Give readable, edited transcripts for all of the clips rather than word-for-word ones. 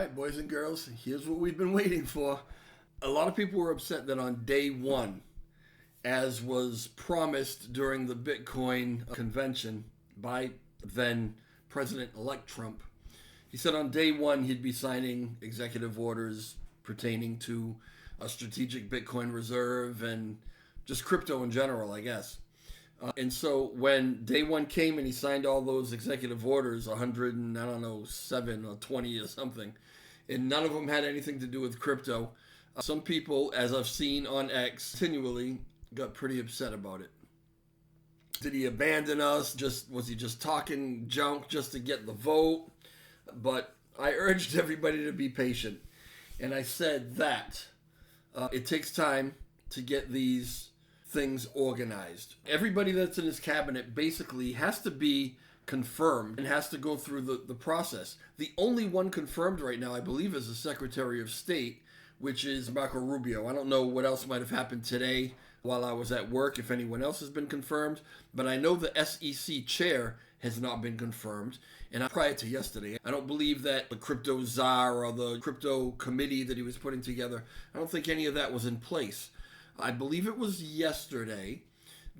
right, boys and girls, here's what we've been waiting for. A lot of people were upset that on day one, as was promised during the Bitcoin convention by then President-elect Trump, he said on day one he'd be signing executive orders pertaining to a strategic Bitcoin reserve and just crypto in general, I guess. And so when day one came and he signed all those executive orders, 100 and I don't know, 7 or 20 or something, and none of them had anything to do with crypto, some people, as I've seen on X, continually got pretty upset about it. Did he abandon us? Was he just talking junk just to get the vote? But I urged everybody to be patient. And I said that it takes time to get these things organized. Everybody that's in his cabinet basically has to be confirmed and has to go through the process. The only one confirmed right now, I believe, is the Secretary of State, which is Marco Rubio. I don't know what else might have happened today while I was at work, if anyone else has been confirmed, but I know the SEC chair has not been confirmed. And prior to yesterday, I don't believe that the crypto czar or the crypto committee that he was putting together, I don't think any of that was in place. I believe it was yesterday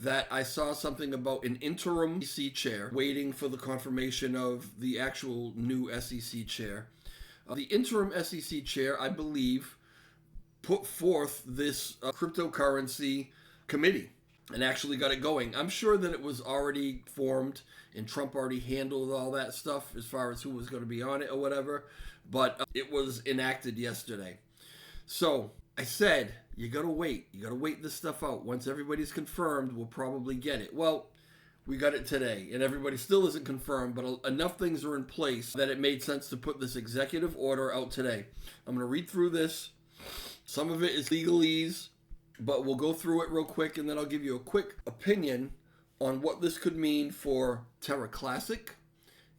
that I saw something about an interim SEC chair waiting for the confirmation of the actual new SEC chair. The interim SEC chair, I believe, put forth this cryptocurrency committee and actually got it going. I'm sure that it was already formed and Trump already handled all that stuff as far as who was going to be on it or whatever, but it was enacted yesterday. So I said, you got to wait. You got to wait this stuff out. Once everybody's confirmed, we'll probably get it. Well, we got it today, and everybody still isn't confirmed, but enough things are in place that it made sense to put this executive order out today. I'm going to read through this. Some of it is legalese, but we'll go through it real quick, and then I'll give you a quick opinion on what this could mean for Terra Classic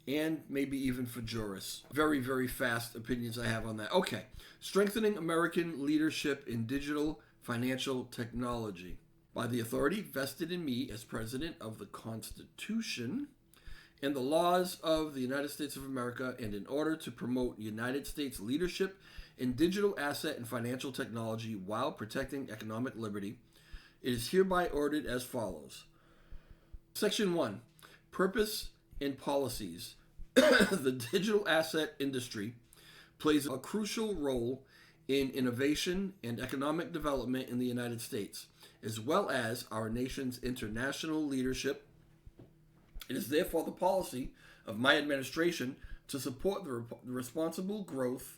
and maybe even for Juris. Very, very fast opinions I have on that. Okay. Strengthening American leadership in digital financial technology. By the authority vested in me as President of the Constitution and the laws of the United States of America, and in order to promote United States leadership in digital asset and financial technology while protecting economic liberty, it is hereby ordered as follows. Section 1. Purpose and policies. The digital asset industry plays a crucial role in innovation and economic development in the United States, as well as our nation's international leadership. It is therefore the policy of my administration to support the responsible growth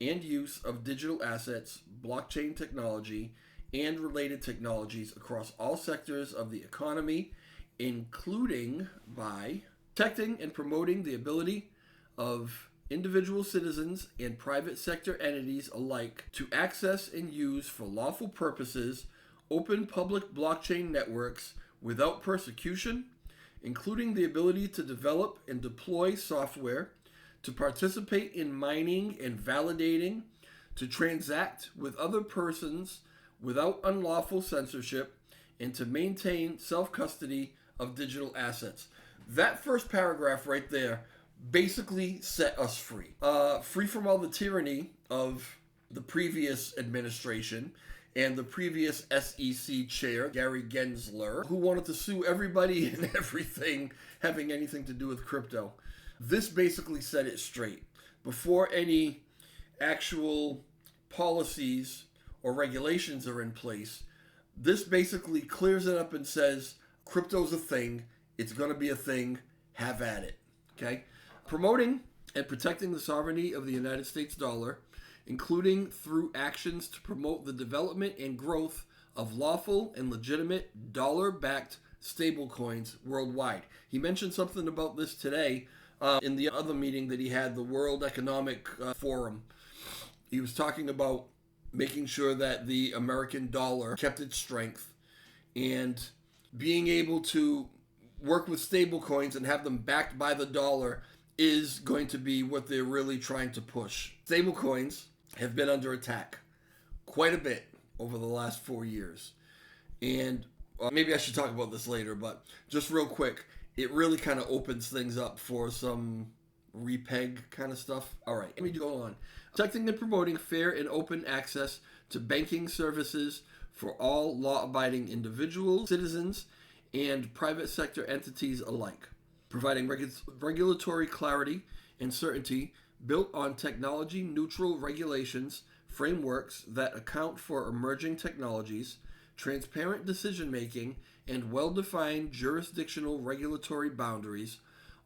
and use of digital assets, blockchain technology, and related technologies across all sectors of the economy, including by protecting and promoting the ability of individual citizens and private sector entities alike to access and use for lawful purposes open public blockchain networks without persecution, including the ability to develop and deploy software, to participate in mining and validating, to transact with other persons without unlawful censorship, and to maintain self-custody of digital assets. That first paragraph right there basically set us free. Free from all the tyranny of the previous administration and the previous SEC chair, Gary Gensler, who wanted to sue everybody and everything having anything to do with crypto. This basically set it straight. Before any actual policies or regulations are in place, this basically clears it up and says, crypto's a thing, it's going to be a thing, have at it. Okay? Promoting and protecting the sovereignty of the United States dollar, including through actions to promote the development and growth of lawful and legitimate dollar-backed stablecoins worldwide. He mentioned something about this today in the other meeting that he had, the World Economic Forum. He was talking about making sure that the American dollar kept its strength and being able to work with stablecoins and have them backed by the dollar is going to be what they're really trying to push. Stablecoins have been under attack quite a bit over the last 4 years. And maybe I should talk about this later, but just real quick, it really kind of opens things up for some repeg kind of stuff. All right, let me go on. Protecting and promoting fair and open access to banking services for all law-abiding individuals, citizens, and private sector entities alike. Providing regulatory clarity and certainty built on technology-neutral regulations, frameworks that account for emerging technologies, transparent decision-making, and well-defined jurisdictional regulatory boundaries,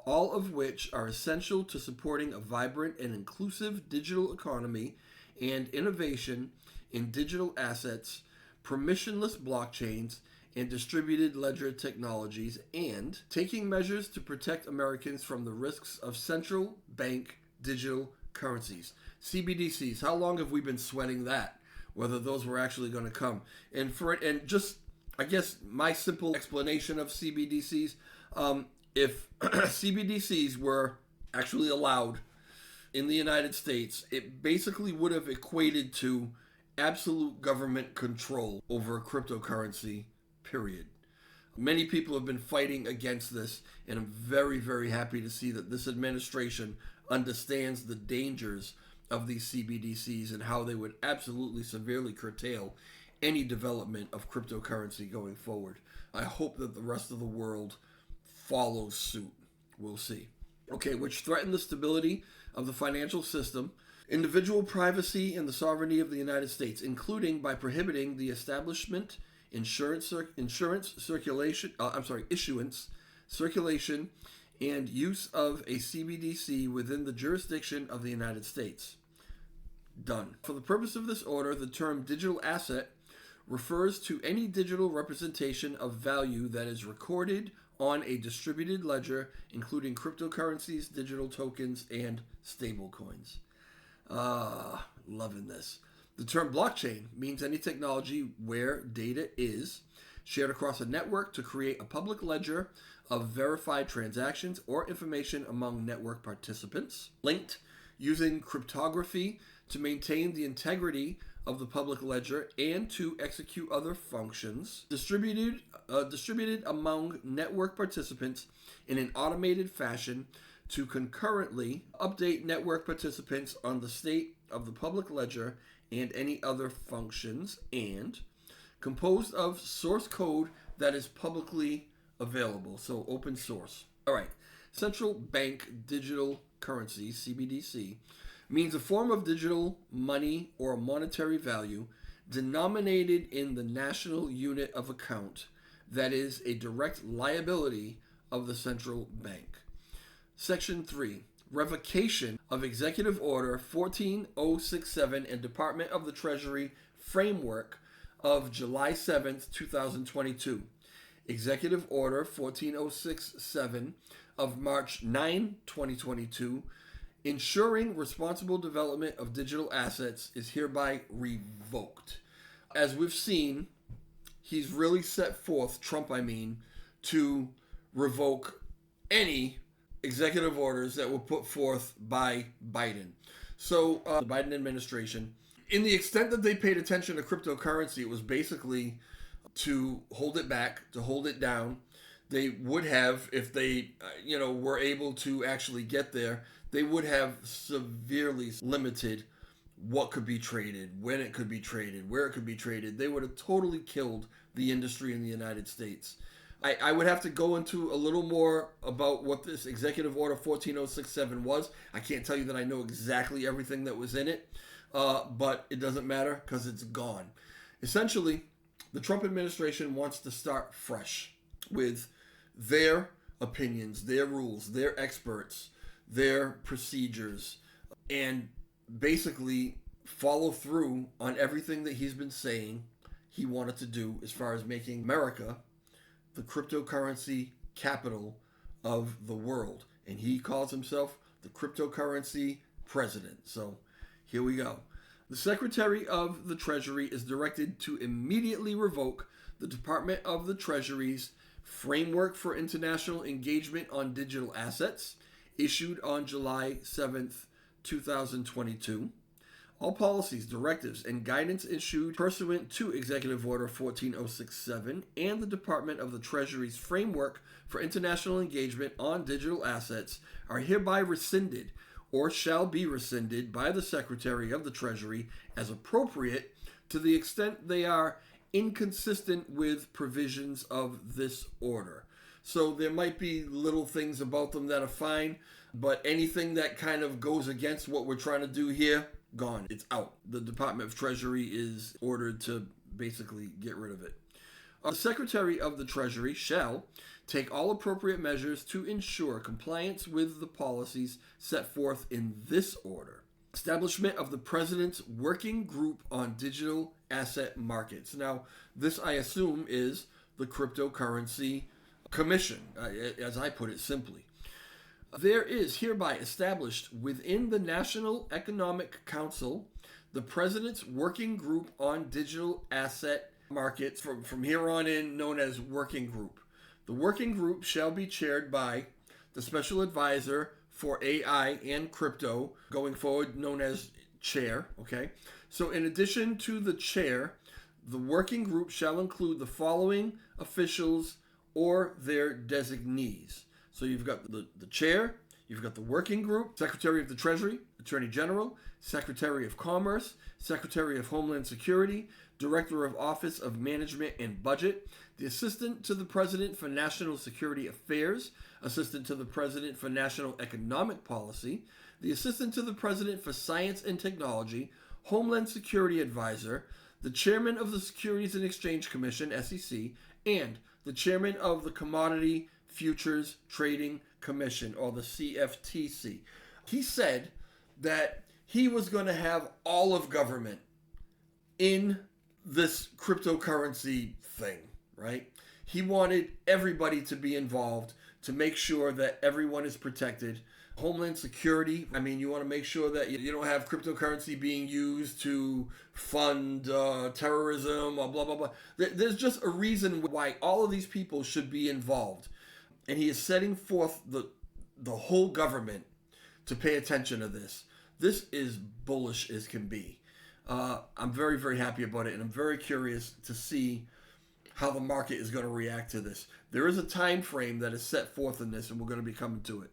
all of which are essential to supporting a vibrant and inclusive digital economy and innovation in digital assets, permissionless blockchains, and distributed ledger technologies, and taking measures to protect Americans from the risks of central bank digital currencies. CBDCs, how long have we been sweating that? Whether those were actually going to come. And just, I guess, my simple explanation of CBDCs, if CBDCs were actually allowed in the United States, it basically would have equated to absolute government control over a cryptocurrency, period. Many people have been fighting against this, and I'm very, very happy to see that this administration understands the dangers of these CBDCs and how they would absolutely severely curtail any development of cryptocurrency going forward. I hope that the rest of the world follows suit. We'll see. Okay, which threaten the stability of the financial system, individual privacy, and the sovereignty of the United States, including by prohibiting the establishment, issuance, circulation, and use of a CBDC within the jurisdiction of the United States. Done. For the purpose of this order, the term digital asset refers to any digital representation of value that is recorded on a distributed ledger, including cryptocurrencies, digital tokens, and stablecoins. Loving this. The term blockchain means any technology where data is shared across a network to create a public ledger of verified transactions or information among network participants, linked using cryptography to maintain the integrity of the public ledger and to execute other functions, distributed among network participants in an automated fashion to concurrently update network participants on the state of the public ledger and any other functions, and composed of source code that is publicly available, so open source. All right, central bank digital currency, CBDC, means a form of digital money or monetary value denominated in the national unit of account that is a direct liability of the central bank. Section 3. Revocation of Executive Order 14067 and Department of the Treasury Framework of July 7th, 2022. Executive Order 14067 of March 9, 2022, ensuring responsible development of digital assets, is hereby revoked. As we've seen, he's really set forth, Trump to revoke any executive orders that were put forth by Biden. So the Biden administration, in the extent that they paid attention to cryptocurrency, it was basically to hold it back, to hold it down. They would have, if they were able to actually get there, they would have severely limited what could be traded, when it could be traded, where it could be traded. They would have totally killed the industry in the United States. I would have to go into a little more about what this Executive Order 14067 was. I can't tell you that I know exactly everything that was in it, but it doesn't matter because it's gone. Essentially, the Trump administration wants to start fresh with their opinions, their rules, their experts, their procedures, and basically follow through on everything that he's been saying he wanted to do as far as making America the cryptocurrency capital of the world. And he calls himself the cryptocurrency president. So here we go. The Secretary of the Treasury is directed to immediately revoke the Department of the Treasury's Framework for International Engagement on Digital Assets, issued on July 7th, 2022, All policies, directives, and guidance issued pursuant to Executive Order 14067 and the Department of the Treasury's Framework for International Engagement on Digital Assets are hereby rescinded or shall be rescinded by the Secretary of the Treasury as appropriate to the extent they are inconsistent with provisions of this order. So there might be little things about them that are fine, but anything that kind of goes against what we're trying to do here, gone. It's out. The Department of Treasury is ordered to basically get rid of it. The Secretary of the Treasury shall take all appropriate measures to ensure compliance with the policies set forth in this order. Establishment of the President's Working Group on Digital Asset Markets. Now, this, I assume, is the Cryptocurrency Commission, as I put it simply. There is hereby established within the National Economic Council the President's Working Group on Digital Asset Markets, from here on in known as Working Group. The Working Group shall be chaired by the Special Advisor for AI and Crypto, going forward known as Chair, okay? So in addition to the Chair, the Working Group shall include the following officials or their designees. So you've got the Chair, you've got the Working Group, Secretary of the Treasury, Attorney General, Secretary of Commerce, Secretary of Homeland Security, Director of Office of Management and Budget, the Assistant to the President for National Security Affairs, Assistant to the President for National Economic Policy, the Assistant to the President for Science and Technology, Homeland Security Advisor, the Chairman of the Securities and Exchange Commission, SEC, and the Chairman of the Commodity Futures Trading Commission, or the CFTC. He said that he was going to have all of government in this cryptocurrency thing, right? He wanted everybody to be involved to make sure that everyone is protected. Homeland Security, I mean, you want to make sure that you don't have cryptocurrency being used to fund terrorism or blah, blah, blah. There's just a reason why all of these people should be involved. And he is setting forth the whole government to pay attention to this. This is bullish as can be. I'm very, very happy about it, and I'm very curious to see how the market is going to react to this. There is a time frame that is set forth in this, and we're going to be coming to it.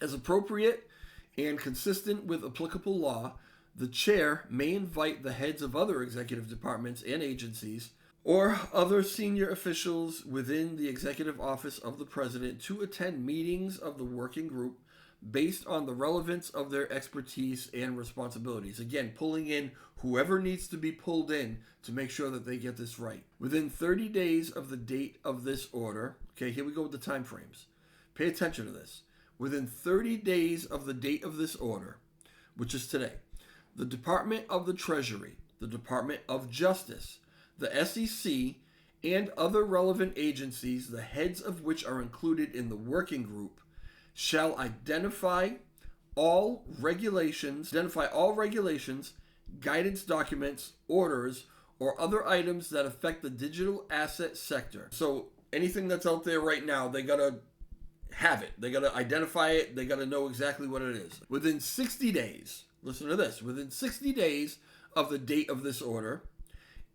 As appropriate and consistent with applicable law, the chair may invite the heads of other executive departments and agencies or other senior officials within the executive office of the president to attend meetings of the working group based on the relevance of their expertise and responsibilities. Again, pulling in whoever needs to be pulled in to make sure that they get this right. Within 30 days of the date of this order, okay, here we go with the time frames. Pay attention to this. Within 30 days of the date of this order, which is today, the Department of the Treasury, the Department of Justice, the SEC, and other relevant agencies, the heads of which are included in the working group, shall identify all regulations, guidance documents, orders, or other items that affect the digital asset sector. So anything that's out there right now, they got to have it. They got to identify it. They got to know exactly what it is. Within 60 days, listen to this, within 60 days of the date of this order,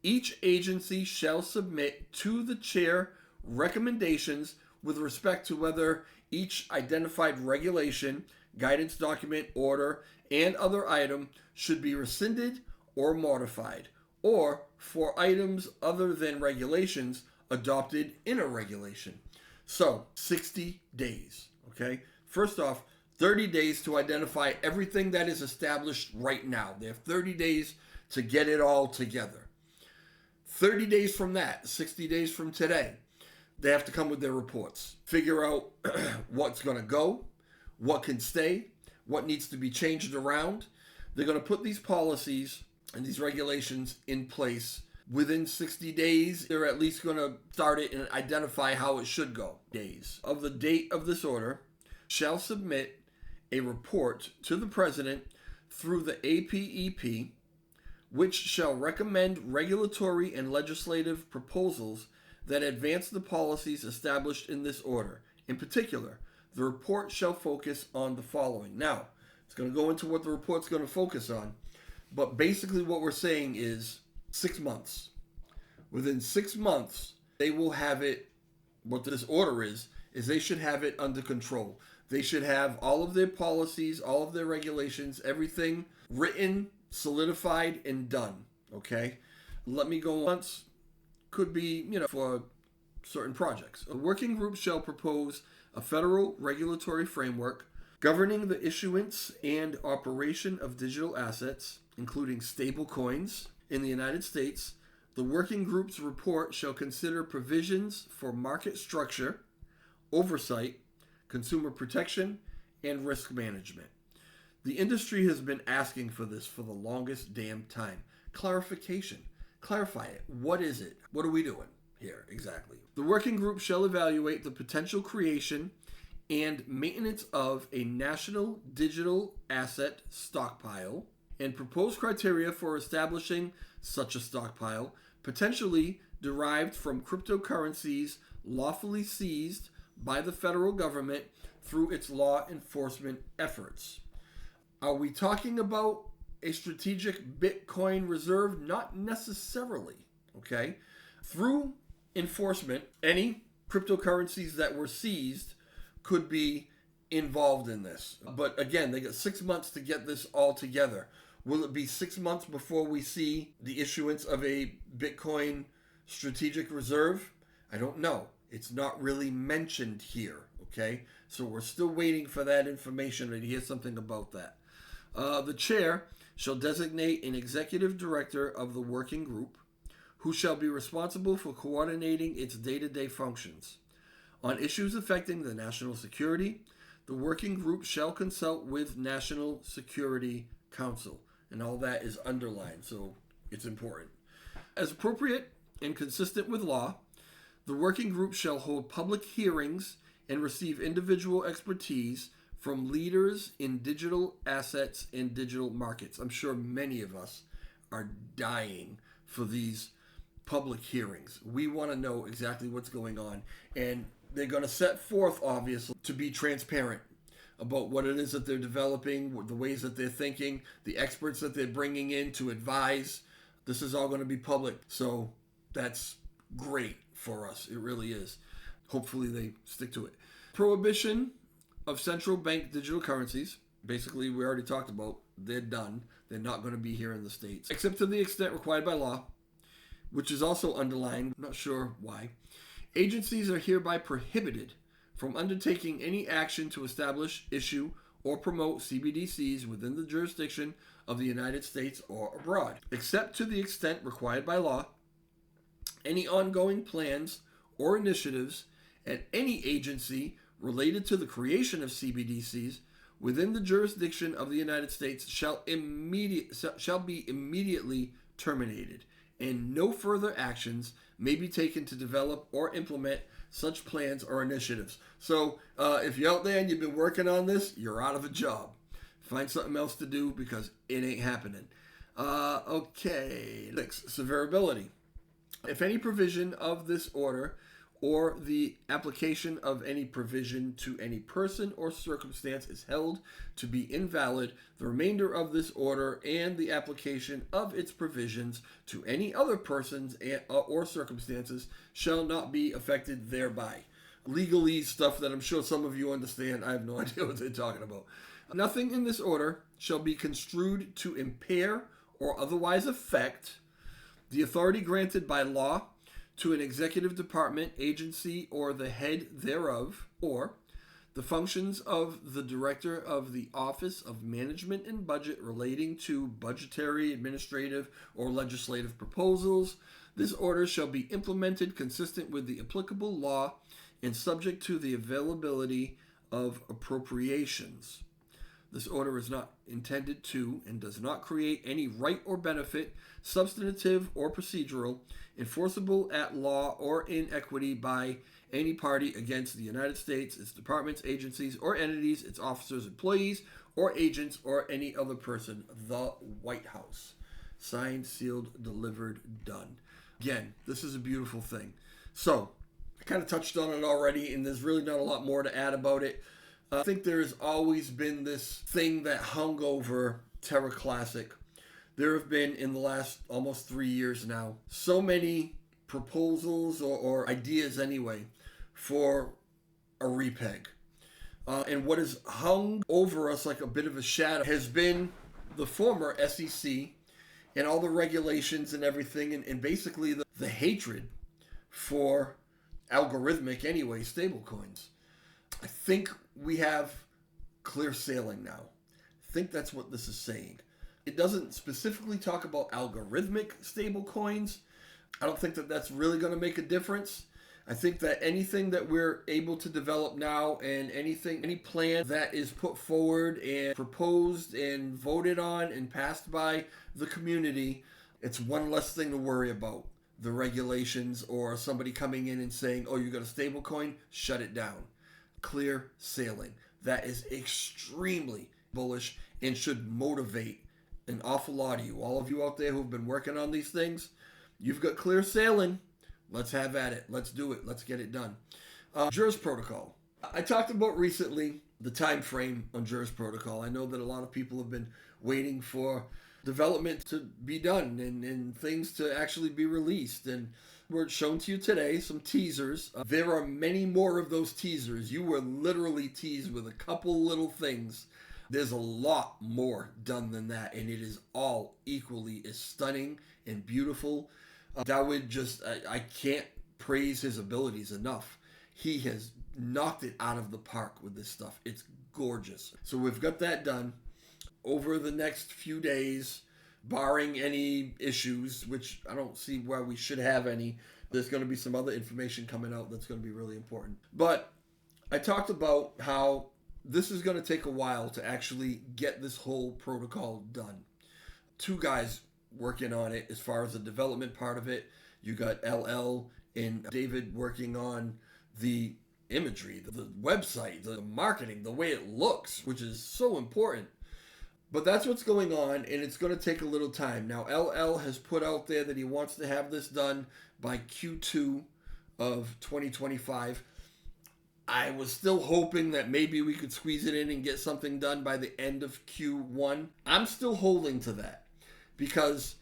each agency shall submit to the chair recommendations with respect to whether each identified regulation, guidance document, order, and other item should be rescinded or modified, or for items other than regulations adopted in a regulation. So, 60 days, okay? First off, 30 days to identify everything that is established right now. They have 30 days to get it all together. 30 days from that, 60 days from today, they have to come with their reports. Figure out what's going to go, what can stay, what needs to be changed around. They're going to put these policies and these regulations in place. Within 60 days, they're at least going to start it and identify how it should go. Days of the date of this order shall submit a report to the president through the APEP, which shall recommend regulatory and legislative proposals that advance the policies established in this order. In particular, the report shall focus on the following. Now, it's going to go into what the report's going to focus on, But basically what we're saying is 6 months. Within 6 months, they will have it. What this order is they should have it under control. They should have all of their policies, all of their regulations, everything written, solidified, and done. Okay? Let me go once. Could be, for certain projects. A working group shall propose a federal regulatory framework governing the issuance and operation of digital assets, including stable coins, in the United States. The working group's report shall consider provisions for market structure, oversight, consumer protection, and risk management. The industry has been asking for this for the longest damn time. Clarification. Clarify it. What is it? What are we doing here exactly? The working group shall evaluate the potential creation and maintenance of a national digital asset stockpile and propose criteria for establishing such a stockpile, potentially derived from cryptocurrencies lawfully seized by the federal government through its law enforcement efforts. Are we talking about a strategic Bitcoin reserve? Not necessarily, okay? Through enforcement, any cryptocurrencies that were seized could be involved in this. But again, they got 6 months to get this all together. Will it be 6 months before we see the issuance of a Bitcoin strategic reserve? I don't know. It's not really mentioned here, okay? So we're still waiting for that information and hear something about that. The chair shall designate an executive director of the working group who shall be responsible for coordinating its day-to-day functions. On issues affecting the national security, the working group shall consult with National Security Council. And all that is underlined, so it's important. As appropriate and consistent with law, the working group shall hold public hearings and receive individual expertise from leaders in digital assets and digital markets. I'm sure many of us are dying for these public hearings. We want to know exactly what's going on, and they're going to set forth, obviously, to be transparent about what it is that they're developing, the ways that they're thinking, the experts that they're bringing in to advise. This is all going to be public, so that's great for us. It really is. Hopefully they stick to it. Prohibition of central bank digital currencies. Basically, we already talked about. They're done. They're not going to be here in the States, except to the extent required by law, which is also underlined. I'm not sure why. Agencies are hereby prohibited from undertaking any action to establish, issue, or promote CBDCs within the jurisdiction of the United States or abroad, except to the extent required by law. Any ongoing plans or initiatives at any agency related to the creation of CBDCs within the jurisdiction of the United States shall be immediately terminated, and no further actions may be taken to develop or implement such plans or initiatives. So if you're out there and you've been working on this, you're out of a job. Find something else to do because it ain't happening. Okay, next, severability. If any provision of this order or the application of any provision to any person or circumstance is held to be invalid, the remainder of this order and the application of its provisions to any other persons or circumstances shall not be affected thereby. Legalese stuff that I'm sure some of you understand. I have no idea what they're talking about. Nothing in this order shall be construed to impair or otherwise affect the authority granted by law to an executive department, agency, or the head thereof, or the functions of the director of the Office of Management and Budget relating to budgetary, administrative, or legislative proposals. This order shall be implemented consistent with the applicable law and subject to the availability of appropriations. This order is not intended to and does not create any right or benefit, substantive or procedural, enforceable at law or in equity by any party against the United States, its departments, agencies, or entities, its officers, employees, or agents, or any other person. The White House. Signed, sealed, delivered, done. Again, this is a beautiful thing. So, I kind of touched on it already, and there's really not a lot more to add about it. I think there's always been this thing that hung over Terra Classic there have been, in the last almost 3 years now, so many proposals or ideas anyway for a repeg. And what has hung over us like a bit of a shadow has been the former SEC and all the regulations and everything, and basically the hatred for algorithmic, anyway, stablecoins. I think we have clear sailing now. I think that's what this is saying. It doesn't specifically talk about algorithmic stablecoins. I don't think that that's really going to make a difference. I think that anything that we're able to develop now and any plan that is put forward and proposed and voted on and passed by the community, it's one less thing to worry about. The regulations or somebody coming in and saying, oh, you got a stable coin, shut it down. Clear sailing. That is extremely bullish and should motivate an awful lot of you. All of you out there who've been working on these things, you've got clear sailing. Let's have at it. Let's do it. Let's get it done. Juris Protocol. I talked about recently the time frame on Juris Protocol. I know that a lot of people have been waiting for development to be done and things to actually be released. And were shown to you today some teasers. There are many more of those teasers. You were literally teased with a couple little things. There's a lot more done than that, and it is all equally as stunning and beautiful. I can't praise his abilities enough. He has knocked it out of the park with this stuff. It's gorgeous. So we've got that done. Over the next few days, barring any issues, which I don't see why we should have any, there's going to be some other information coming out that's going to be really important. But I talked about how this is going to take a while to actually get this whole protocol done. 2 guys working on it as far as the development part of it. You got LL and David working on the imagery, the website, the marketing, the way it looks, which is so important. But that's what's going on, and it's going to take a little time. Now, LL has put out there that he wants to have this done by Q2 of 2025. I was still hoping that maybe we could squeeze it in and get something done by the end of Q1. I'm still holding to that because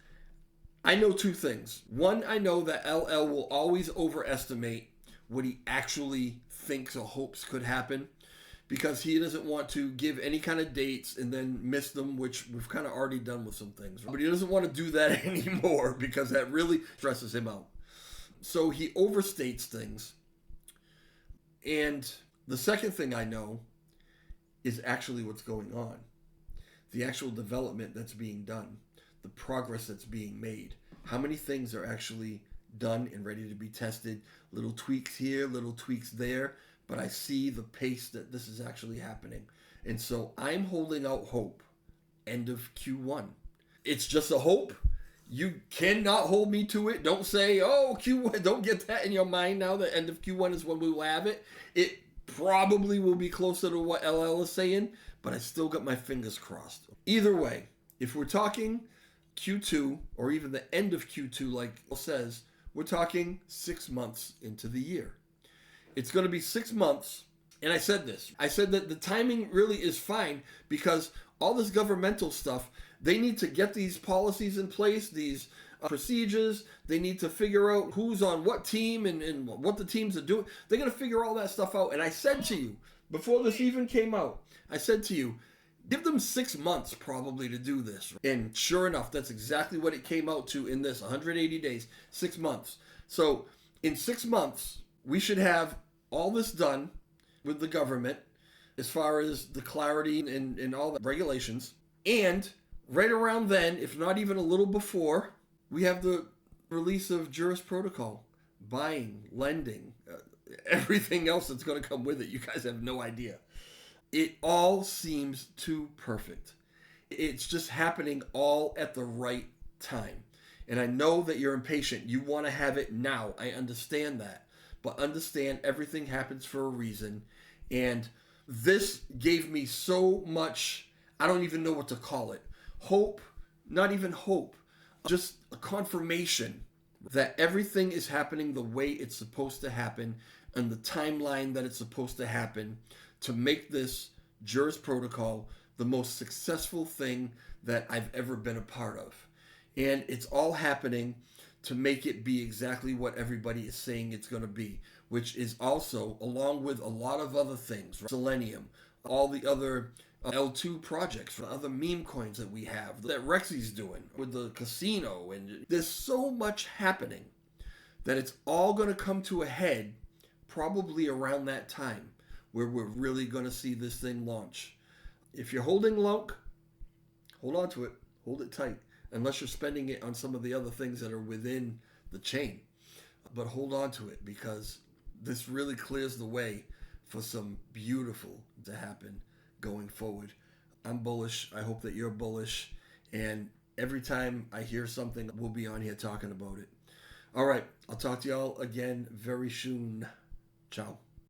I know 2 things. One, I know that LL will always overestimate what he actually thinks or hopes could happen, because he doesn't want to give any kind of dates and then miss them, which we've kind of already done with some things. But he doesn't want to do that anymore because that really stresses him out. So he overstates things. And the second thing I know is actually what's going on. The actual development that's being done. The progress that's being made. How many things are actually done and ready to be tested? Little tweaks here, little tweaks there. But I see the pace that this is actually happening. And so I'm holding out hope. End of Q1. It's just a hope. You cannot hold me to it. Don't say, oh, Q1. Don't get that in your mind now that end of Q1 is when we will have it. It probably will be closer to what LL is saying, but I still got my fingers crossed. Either way, if we're talking Q2 or even the end of Q2, like it says, we're talking 6 months into the year. It's going to be 6 months. And I said this. I said that the timing really is fine because all this governmental stuff, they need to get these policies in place, these procedures. They need to figure out who's on what team and what the teams are doing. They're going to figure all that stuff out. And I said to you, before this even came out, I said to you, give them 6 months probably to do this. And sure enough, that's exactly what it came out to in this 180 days, 6 months. So in 6 months, we should have all this done with the government as far as the clarity and all the regulations. And right around then, if not even a little before, we have the release of Juris Protocol, buying, lending, everything else that's going to come with it. You guys have no idea. It all seems too perfect. It's just happening all at the right time. And I know that you're impatient. You want to have it now. I understand that. But understand everything happens for a reason. And this gave me so much, I don't even know what to call it. Hope, not even hope, just a confirmation that everything is happening the way it's supposed to happen and the timeline that it's supposed to happen to make this Juris Protocol the most successful thing that I've ever been a part of. And it's all happening to make it be exactly what everybody is saying it's going to be, which is also, along with a lot of other things, Selenium, all the other L2 projects, other meme coins that we have, that Rexy's doing with the casino. And there's so much happening that it's all going to come to a head probably around that time where we're really going to see this thing launch. If you're holding LUNC, hold on to it. Hold it tight. Unless you're spending it on some of the other things that are within the chain. But hold on to it, because this really clears the way for some beautiful to happen going forward. I'm bullish. I hope that you're bullish. And every time I hear something, we'll be on here talking about it. All right. I'll talk to y'all again very soon. Ciao.